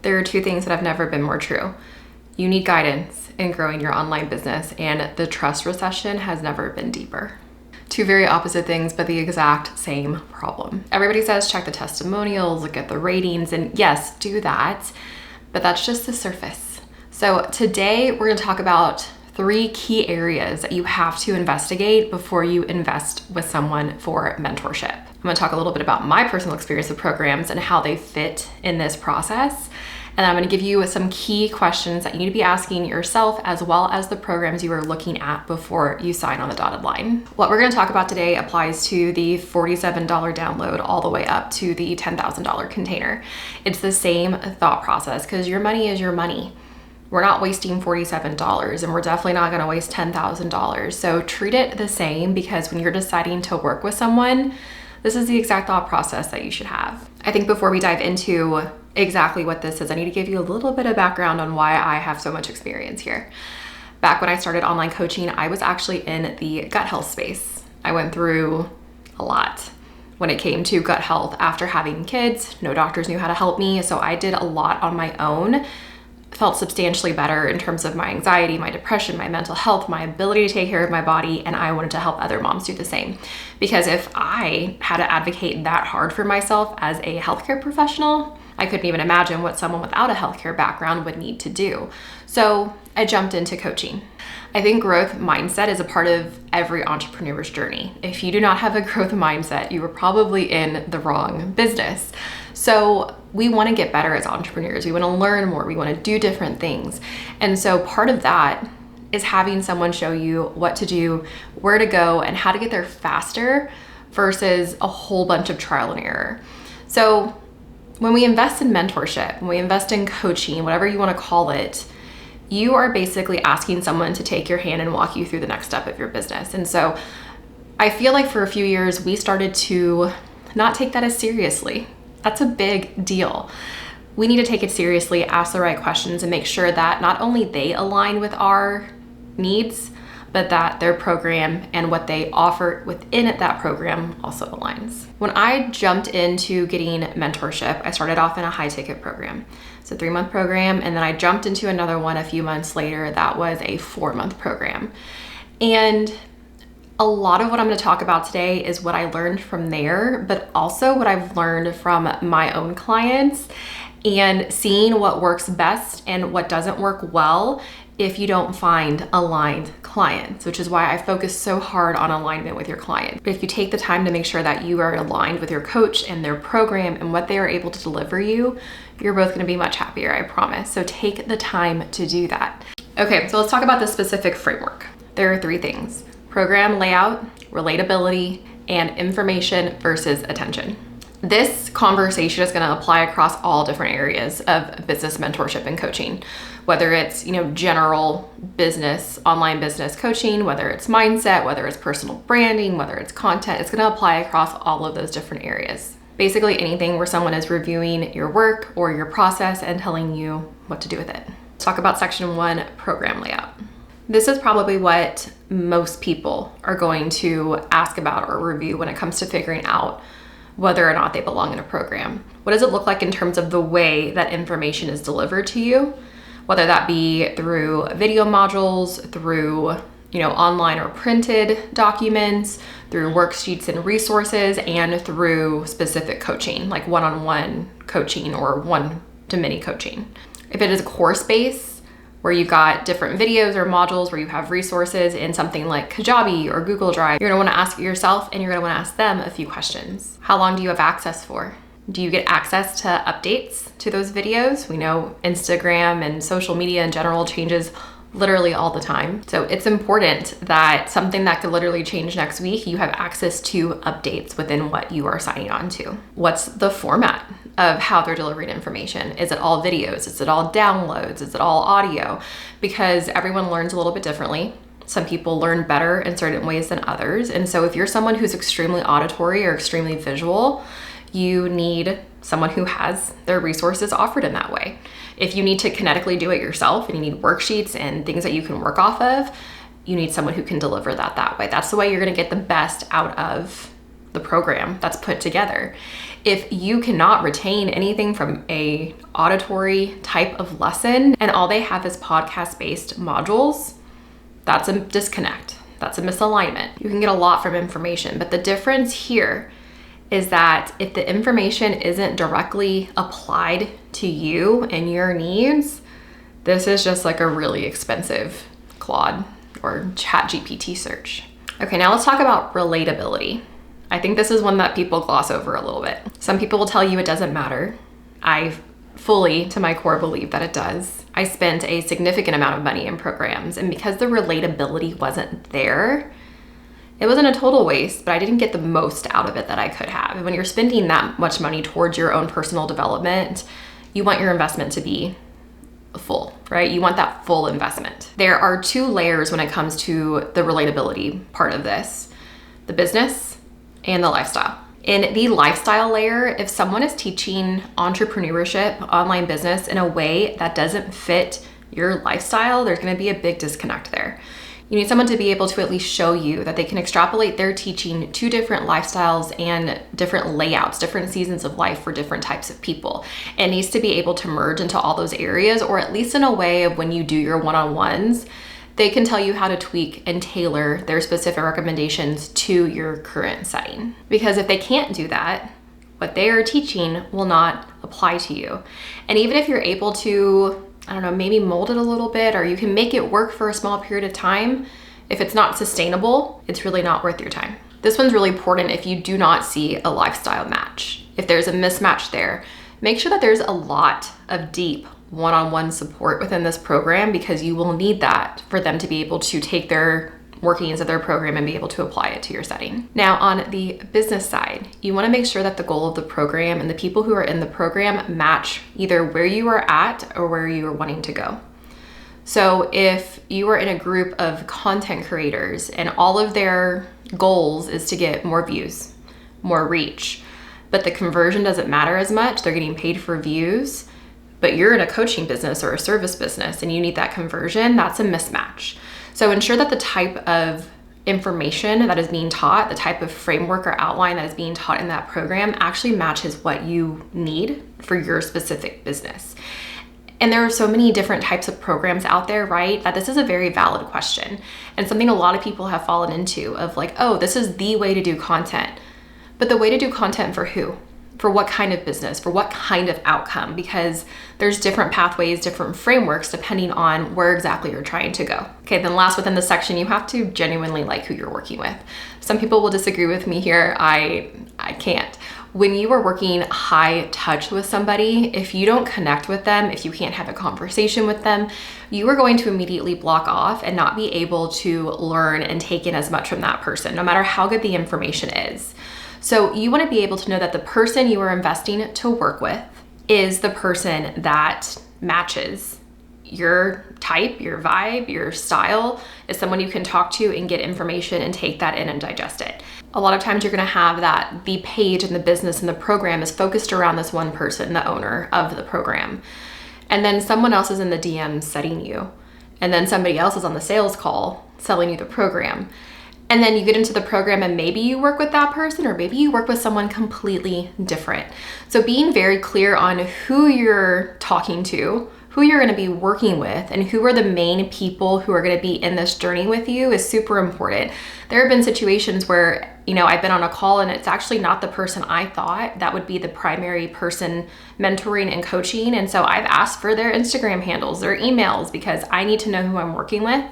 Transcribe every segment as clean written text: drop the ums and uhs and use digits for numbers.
There are two things that have never been more true. You need guidance in growing your online business, and the trust recession has never been deeper. Two very opposite things, but the exact same problem. Everybody says check the testimonials, look at the ratings, and yes, do that, but that's just the surface. So today we're gonna talk about 3 key areas that you have to investigate before you invest with someone for mentorship. I'm gonna talk a little bit about my personal experience with programs and how they fit in this process. And I'm gonna give you some key questions that you need to be asking yourself as well as the programs you are looking at before you sign on the dotted line. What we're gonna talk about today applies to the $47 download all the way up to the $10,000 container. It's the same thought process because your money is your money. We're not wasting $47 and we're definitely not gonna waste $10,000. So treat it the same, because when you're deciding to work with someone, this is the exact thought process that you should have. I think before we dive into exactly what this is, I need to give you a little bit of background on why I have so much experience here. Back when I started online coaching, I was actually in the gut health space. I went through a lot when it came to gut health after having kids. No doctors knew how to help me, so I did a lot on my own. Felt substantially better in terms of my anxiety, my depression, my mental health, my ability to take care of my body, and I wanted to help other moms do the same. Because if I had to advocate that hard for myself as a healthcare professional, I couldn't even imagine what someone without a healthcare background would need to do. So I jumped into coaching. I think growth mindset is a part of every entrepreneur's journey. If you do not have a growth mindset, you are probably in the wrong business. So we want to get better as entrepreneurs. We want to learn more. We want to do different things. And so part of that is having someone show you what to do, where to go, and how to get there faster versus a whole bunch of trial and error. So when we invest in mentorship, when we invest in coaching, whatever you want to call it, you are basically asking someone to take your hand and walk you through the next step of your business. And so I feel like for a few years, we started to not take that as seriously. That's a big deal. We need to take it seriously, ask the right questions, and make sure that not only they align with our needs, but that their program and what they offer within that program also aligns. When I jumped into getting mentorship, I started off in a high ticket program. It's a 3-month program, and then I jumped into another one a few months later that was a 4-month program. And a lot of what I'm going to talk about today is what I learned from there, but also what I've learned from my own clients and seeing what works best and what doesn't work well if you don't find aligned clients, which is why I focus so hard on alignment with your client. But if you take the time to make sure that you are aligned with your coach and their program and what they are able to deliver you, you're both going to be much happier, I promise. So take the time to do that. Okay, so let's talk about the specific framework. There are 3 things: program layout, relatability, and information versus attention. This conversation is going to apply across all different areas of business mentorship and coaching, whether it's, general business, online business coaching, whether it's mindset, whether it's personal branding, whether it's content. It's going to apply across all of those different areas. Basically anything where someone is reviewing your work or your process and telling you what to do with it. Let's talk about section 1, program layout. This is probably what most people are going to ask about or review when it comes to figuring out whether or not they belong in a program. What does it look like in terms of the way that information is delivered to you, whether that be through video modules, through online or printed documents, through worksheets and resources, and through specific coaching, like one-on-one coaching or one-to-many coaching. If it is a course base, where you've got different videos or modules where you have resources in something like Kajabi or Google Drive, you're gonna wanna ask yourself and you're gonna wanna ask them a few questions. How long do you have access for? Do you get access to updates to those videos? We know Instagram and social media in general changes literally all the time. So it's important that something that could literally change next week, you have access to updates within what you are signing on to. What's the format of how they're delivering information? Is it all videos? Is it all downloads? Is it all audio? Because everyone learns a little bit differently. Some people learn better in certain ways than others. And so if you're someone who's extremely auditory or extremely visual, you need someone who has their resources offered in that way. If you need to kinetically do it yourself and you need worksheets and things that you can work off of, you need someone who can deliver that way. That's the way you're gonna get the best out of the program that's put together. If you cannot retain anything from a auditory type of lesson and all they have is podcast-based modules, that's a disconnect. That's a misalignment. You can get a lot from information, but the difference here is that if the information isn't directly applied to you and your needs, this is just like a really expensive Claude or ChatGPT search. Okay, now let's talk about relatability. I think this is one that people gloss over a little bit. Some people will tell you it doesn't matter. I fully, to my core, believe that it does. I spent a significant amount of money in programs, and because the relatability wasn't there, it wasn't a total waste, but I didn't get the most out of it that I could have. And when you're spending that much money towards your own personal development, you want your investment to be full, right? You want that full investment. There are two layers when it comes to the relatability part of this: the business and the lifestyle. In the lifestyle layer, if someone is teaching entrepreneurship, online business in a way that doesn't fit your lifestyle, there's going to be a big disconnect there. You need someone to be able to at least show you that they can extrapolate their teaching to different lifestyles and different layouts, different seasons of life for different types of people. It needs to be able to merge into all those areas, or at least in a way of when you do your one-on-ones, they can tell you how to tweak and tailor their specific recommendations to your current setting. Because if they can't do that, what they are teaching will not apply to you. And even if you're able to, I don't know, maybe mold it a little bit, or you can make it work for a small period of time, if it's not sustainable, it's really not worth your time. This one's really important if you do not see a lifestyle match. If there's a mismatch there, make sure that there's a lot of deep one-on-one support within this program, because you will need that for them to be able to take their workings of their program and be able to apply it to your setting. Now, on the business side, you want to make sure that the goal of the program and the people who are in the program match either where you are at or where you are wanting to go. So if you are in a group of content creators and all of their goals is to get more views, more reach, but the conversion doesn't matter as much, they're getting paid for views, but you're in a coaching business or a service business and you need that conversion, that's a mismatch. So ensure that the type of information that is being taught, the type of framework or outline that is being taught in that program actually matches what you need for your specific business. And there are so many different types of programs out there, right? That this is a very valid question and something a lot of people have fallen into of like, oh, this is the way to do content. But the way to do content for who? For what kind of business, for what kind of outcome? Because there's different pathways, different frameworks, depending on where exactly you're trying to go. Okay, then last within the section, you have to genuinely like who you're working with. Some people will disagree with me here. I can't. When you are working high touch with somebody, if you don't connect with them, if you can't have a conversation with them, you are going to immediately block off and not be able to learn and take in as much from that person, no matter how good the information is. So you want to be able to know that the person you are investing to work with is the person that matches your type, your vibe, your style, is someone you can talk to and get information and take that in and digest it. A lot of times you're going to have that the page and the business and the program is focused around this one person, the owner of the program. And then someone else is in the DMs setting you. And then somebody else is on the sales call selling you the program. And then you get into the program and maybe you work with that person or maybe you work with someone completely different. So being very clear on who you're talking to, who you're going to be working with, and who are the main people who are going to be in this journey with you is super important. There have been situations where, I've been on a call and it's actually not the person I thought that would be the primary person mentoring and coaching. And so I've asked for their Instagram handles, their emails, because I need to know who I'm working with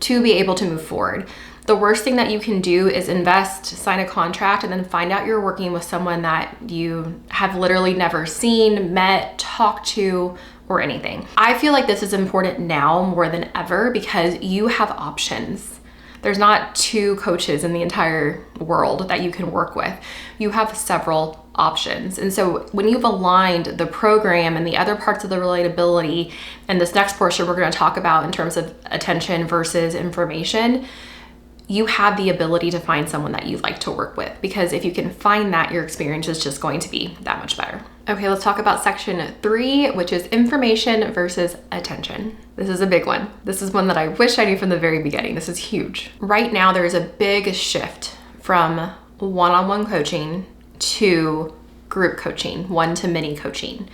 to be able to move forward. The worst thing that you can do is invest, sign a contract, and then find out you're working with someone that you have literally never seen, met, talked to, or anything. I feel like this is important now more than ever because you have options. There's not two coaches in the entire world that you can work with. You have several options. And so when you've aligned the program and the other parts of the relatability, and this next portion we're going to talk about in terms of attention versus information, you have the ability to find someone that you like to work with, because if you can find that, your experience is just going to be that much better. Okay, let's talk about section 3, which is information versus attention. This is a big one. This is one that I wish I knew from the very beginning. This is huge. Right now, there is a big shift from one-on-one coaching to group coaching, one-to-many coaching.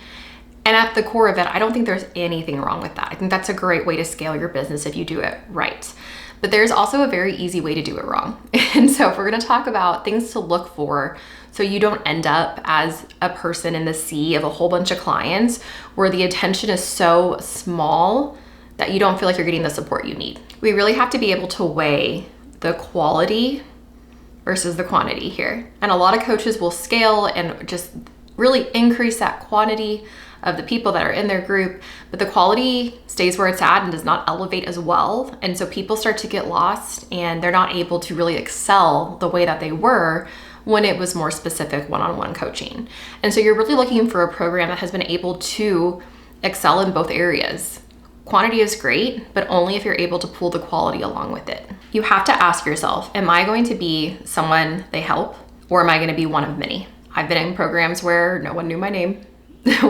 And at the core of it, I don't think there's anything wrong with that. I think that's a great way to scale your business if you do it right. But there's also a very easy way to do it wrong. And so if we're gonna talk about things to look for so you don't end up as a person in the sea of a whole bunch of clients where the attention is so small that you don't feel like you're getting the support you need. We really have to be able to weigh the quality versus the quantity here. And a lot of coaches will scale and just really increase that quantity of the people that are in their group, but the quality stays where it's at and does not elevate as well. And so people start to get lost and they're not able to really excel the way that they were when it was more specific one-on-one coaching. And so you're really looking for a program that has been able to excel in both areas. Quantity is great, but only if you're able to pull the quality along with it. You have to ask yourself, am I going to be someone they help, or am I going to be one of many? I've been in programs where no one knew my name,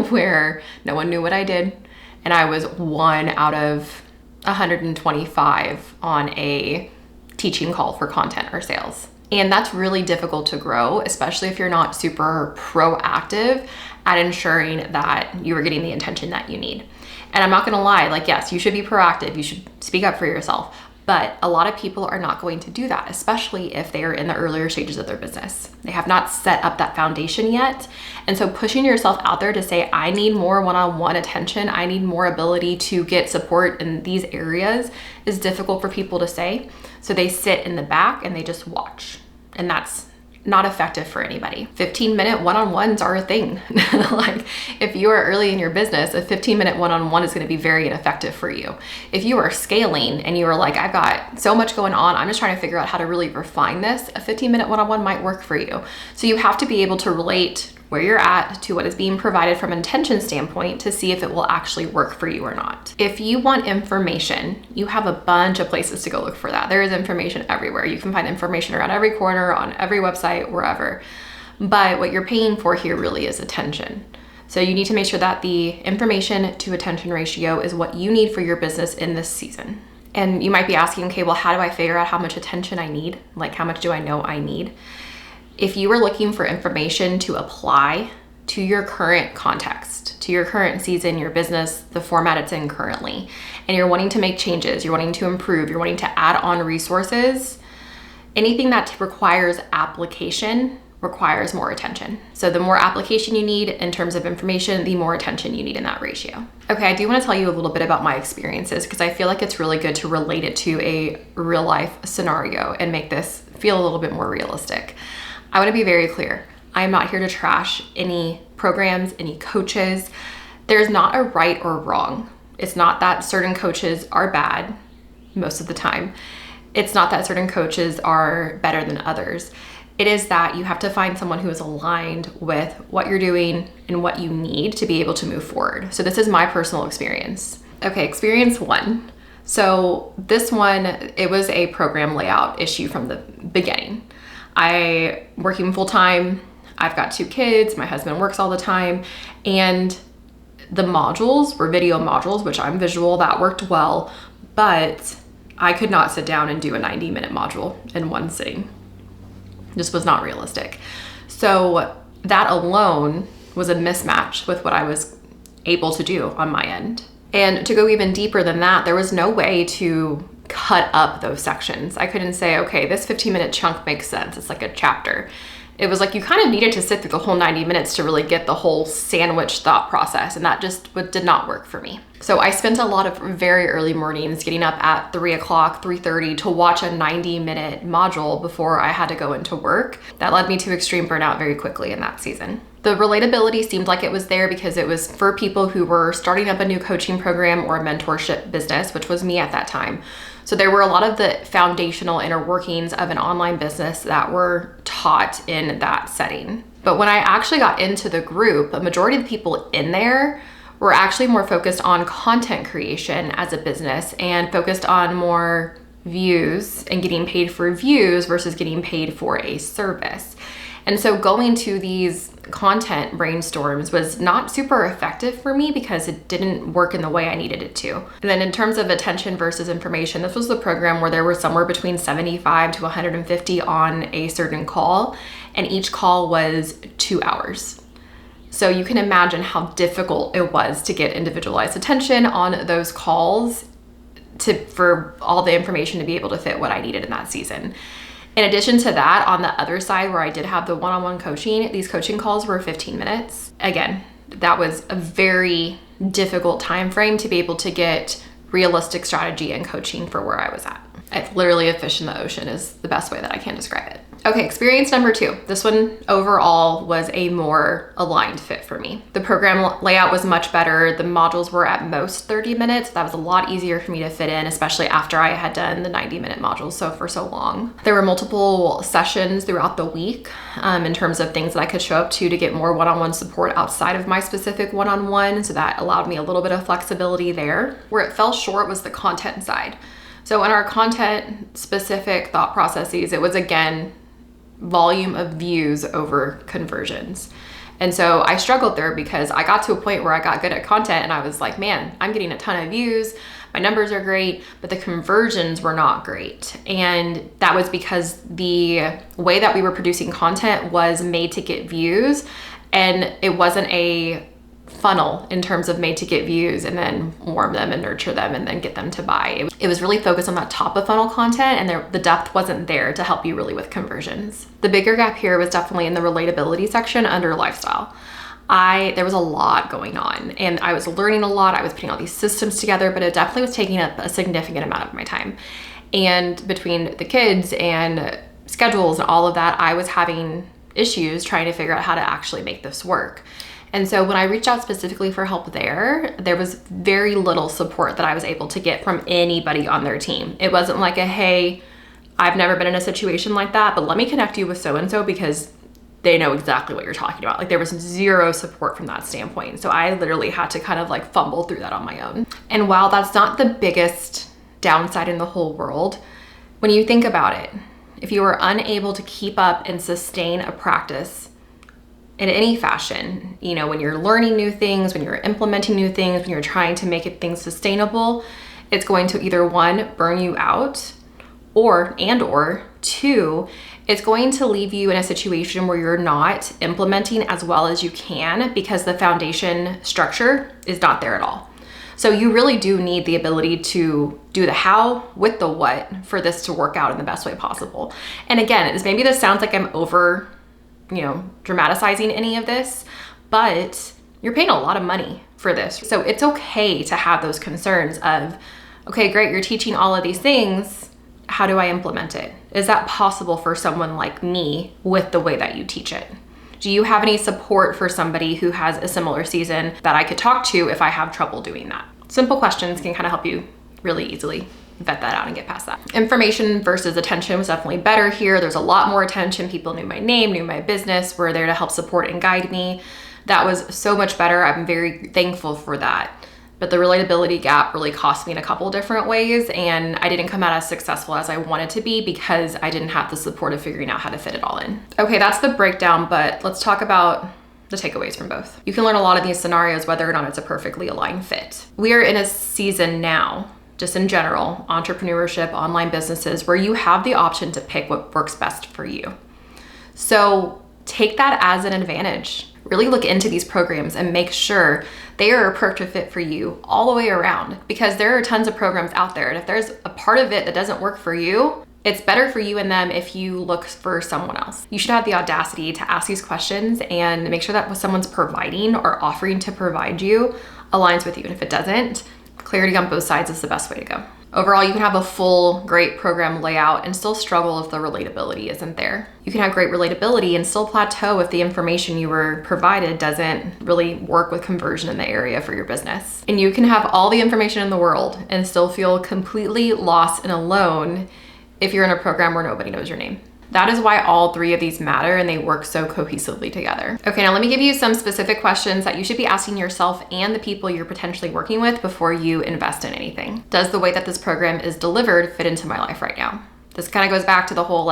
where no one knew what I did, and I was 1 out of 125 on a teaching call for content or sales. And that's really difficult to grow, especially if you're not super proactive at ensuring that you are getting the attention that you need. And I'm not gonna lie, like, yes, you should be proactive, you should speak up for yourself, but a lot of people are not going to do that, especially if they are in the earlier stages of their business. They have not set up that foundation yet. And so pushing yourself out there to say, I need more one-on-one attention, I need more ability to get support in these areas is difficult for people to say. So they sit in the back and they just watch. And that's not effective for anybody. 15-minute one-on-ones are a thing. Like, if you are early in your business, a 15-minute one-on-one is gonna be very ineffective for you. If you are scaling and you are like, I've got so much going on, I'm just trying to figure out how to really refine this, a 15-minute one-on-one might work for you. So you have to be able to relate where you're at to what is being provided from an intention standpoint to see if it will actually work for you or not. If you want information, you have a bunch of places to go look for that. There is information everywhere. You can find information around every corner, on every website, wherever. But what you're paying for here really is attention. So you need to make sure that the information to attention ratio is what you need for your business in this season. And you might be asking, okay, well, how do I figure out how much attention I need? Like, how much do I know I need? If you are looking for information to apply to your current context, to your current season, your business, the format it's in currently, and you're wanting to make changes, you're wanting to improve, you're wanting to add on resources, anything that requires application requires more attention. So the more application you need in terms of information, the more attention you need in that ratio. Okay, I do want to tell you a little bit about my experiences because I feel like it's really good to relate it to a real life scenario and make this feel a little bit more realistic. I want to be very clear. I am not here to trash any programs, any coaches. There's not a right or wrong. It's not that certain coaches are bad most of the time. It's not that certain coaches are better than others. It is that you have to find someone who is aligned with what you're doing and what you need to be able to move forward. So this is my personal experience. Okay, experience 1. So this one, it was a program layout issue from the beginning. I working full-time, I've got 2 kids, my husband works all the time, and the modules were video modules, which I'm visual, that worked well, but I could not sit down and do a 90-minute module in one sitting. This was not realistic. So that alone was a mismatch with what I was able to do on my end. And to go even deeper than that, there was no way to cut up those sections. I couldn't say, okay, this 15-minute chunk makes sense. It's like a chapter. It was like you kind of needed to sit through the whole 90 minutes to really get the whole sandwich thought process, and that just did not work for me. So I spent a lot of very early mornings getting up at 3 o'clock, 3:30 to watch a 90-minute module before I had to go into work. That led me to extreme burnout very quickly in that season. The relatability seemed like it was there because it was for people who were starting up a new coaching program or a mentorship business, which was me at that time. So there were a lot of the foundational inner workings of an online business that were taught in that setting. But when I actually got into the group, a majority of the people in there were actually more focused on content creation as a business and focused on more views and getting paid for views versus getting paid for a service. And so going to these content brainstorms was not super effective for me because it didn't work in the way I needed it to. And then in terms of attention versus information, this was the program where there were somewhere between 75 to 150 on a certain call, and each call was 2 hours. So you can imagine how difficult it was to get individualized attention on those calls for all the information to be able to fit what I needed in that season. In addition to that, on the other side where I did have the one-on-one coaching, these coaching calls were 15 minutes. Again, that was a very difficult time frame to be able to get realistic strategy and coaching for where I was at. It's literally a fish in the ocean is the best way that I can describe it. Okay, experience number 2. This one overall was a more aligned fit for me. The program layout was much better. The modules were at most 30 minutes. That was a lot easier for me to fit in, especially after I had done the 90-minute modules for so long. There were multiple sessions throughout the week in terms of things that I could show up to get more one-on-one support outside of my specific one-on-one. So that allowed me a little bit of flexibility there. Where it fell short was the content side. So in our content specific thought processes, it was again, volume of views over conversions. And so I struggled there because I got to a point where I got good at content and I was like, man, I'm getting a ton of views. My numbers are great, but the conversions were not great. And that was because the way that we were producing content was made to get views, and it wasn't a funnel in terms of made to get views and then warm them and nurture them and then get them to buy. It was really focused on that top of funnel content, and the depth wasn't there to help you really with conversions. The bigger gap here was definitely in the relatability section under lifestyle. There was a lot going on and I was learning a lot. I was putting all these systems together, but it definitely was taking up a significant amount of my time. And between the kids and schedules and all of that, I was having issues trying to figure out how to actually make this work. And so when I reached out specifically for help there was very little support that I was able to get from anybody on their team. It wasn't like hey, I've never been in a situation like that, but let me connect you with so-and-so because they know exactly what you're talking about. Like there was zero support from that standpoint. So I literally had to kind of fumble through that on my own. And while that's not the biggest downside in the whole world, when you think about it, if you are unable to keep up and sustain a practice in any fashion, when you're learning new things, when you're implementing new things, when you're trying to make things sustainable, it's going to either 1, burn you out, or 2, it's going to leave you in a situation where you're not implementing as well as you can because the foundation structure is not there at all. So you really do need the ability to do the how with the what for this to work out in the best way possible. And again, maybe this sounds like I'm over dramatizing any of this, but you're paying a lot of money for this. So it's okay to have those concerns of, okay, great, you're teaching all of these things. How do I implement it? Is that possible for someone like me with the way that you teach it? Do you have any support for somebody who has a similar season that I could talk to if I have trouble doing that? Simple questions can kind of help you really easily vet that out and get past that. Information versus attention was definitely better here. There's a lot more attention. People knew my name, knew my business, were there to help support and guide me. That was so much better. I'm very thankful for that. But the relatability gap really cost me in a couple different ways, and I didn't come out as successful as I wanted to be because I didn't have the support of figuring out how to fit it all in. Okay, that's the breakdown, but let's talk about the takeaways from both. You can learn a lot of these scenarios whether or not it's a perfectly aligned fit. We are in a season now, just in general, entrepreneurship, online businesses, where you have the option to pick what works best for you. So take that as an advantage. Really look into these programs and make sure they are a perfect fit for you all the way around, because there are tons of programs out there. And if there's a part of it that doesn't work for you, it's better for you and them if you look for someone else. You should have the audacity to ask these questions and make sure that what someone's providing or offering to provide you aligns with you. And if it doesn't, clarity on both sides is the best way to go. Overall, you can have a full, great program layout and still struggle if the relatability isn't there. You can have great relatability and still plateau if the information you were provided doesn't really work with conversion in the area for your business. And you can have all the information in the world and still feel completely lost and alone if you're in a program where nobody knows your name. That is why all 3 of these matter and they work so cohesively together. Okay, now let me give you some specific questions that you should be asking yourself and the people you're potentially working with before you invest in anything. Does the way that this program is delivered fit into my life right now? This kind of goes back to the whole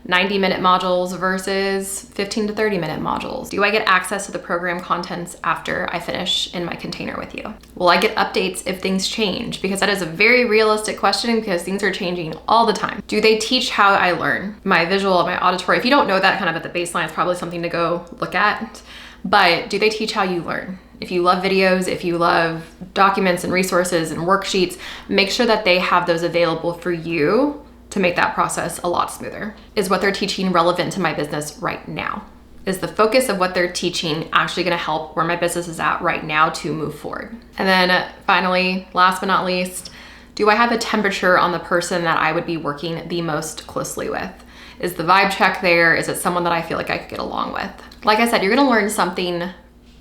90-minute modules versus 15 to 30-minute modules. Do I get access to the program contents after I finish in my container with you? Will I get updates if things change? Because that is a very realistic question because things are changing all the time. Do they teach how I learn? My visual, my auditory. If you don't know that kind of at the baseline, it's probably something to go look at. But do they teach how you learn? If you love videos, if you love documents and resources and worksheets, make sure that they have those available for you to make that process a lot smoother. Is what they're teaching relevant to my business right now? Is the focus of what they're teaching actually gonna help where my business is at right now to move forward? And then finally, last but not least, do I have a temperature on the person that I would be working the most closely with? Is the vibe check there? Is it someone that I feel like I could get along with? Like I said, you're gonna learn something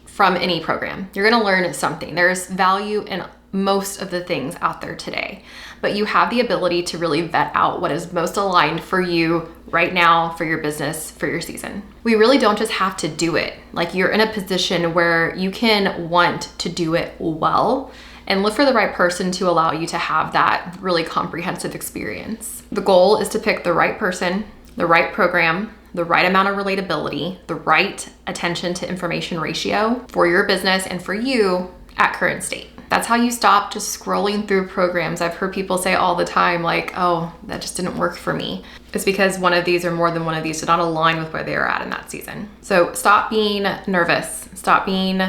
from any program. You're gonna learn something. There's value in most of the things out there today, but you have the ability to really vet out what is most aligned for you right now, for your business, for your season. We really don't just have to do it. Like, you're in a position where you can want to do it well and look for the right person to allow you to have that really comprehensive experience. The goal is to pick the right person, the right program, the right amount of relatability, the right attention to information ratio for your business and for you at current state. That's how you stop just scrolling through programs. I've heard people say all the time, like, oh, that just didn't work for me. It's because one of these or more than one of these did not align with where they are at in that season. So stop being nervous, stop being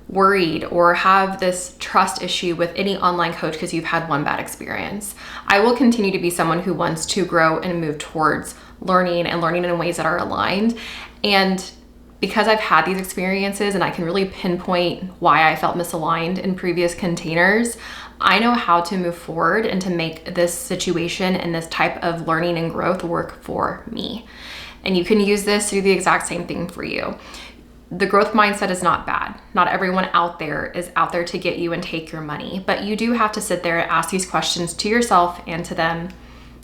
worried or have this trust issue with any online coach because you've had one bad experience. I will continue to be someone who wants to grow and move towards learning in ways that are aligned. And because I've had these experiences and I can really pinpoint why I felt misaligned in previous containers, I know how to move forward and to make this situation and this type of learning and growth work for me. And you can use this to do the exact same thing for you. The growth mindset is not bad. Not everyone out there is out there to get you and take your money, but you do have to sit there and ask these questions to yourself and to them.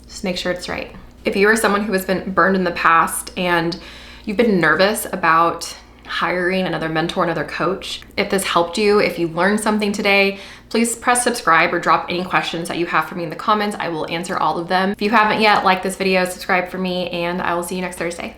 Just make sure it's right. If you are someone who has been burned in the past and you've been nervous about hiring another mentor, another coach, if this helped you, if you learned something today, please press subscribe or drop any questions that you have for me in the comments. I will answer all of them. If you haven't yet, like this video, subscribe for me, and I will see you next Thursday.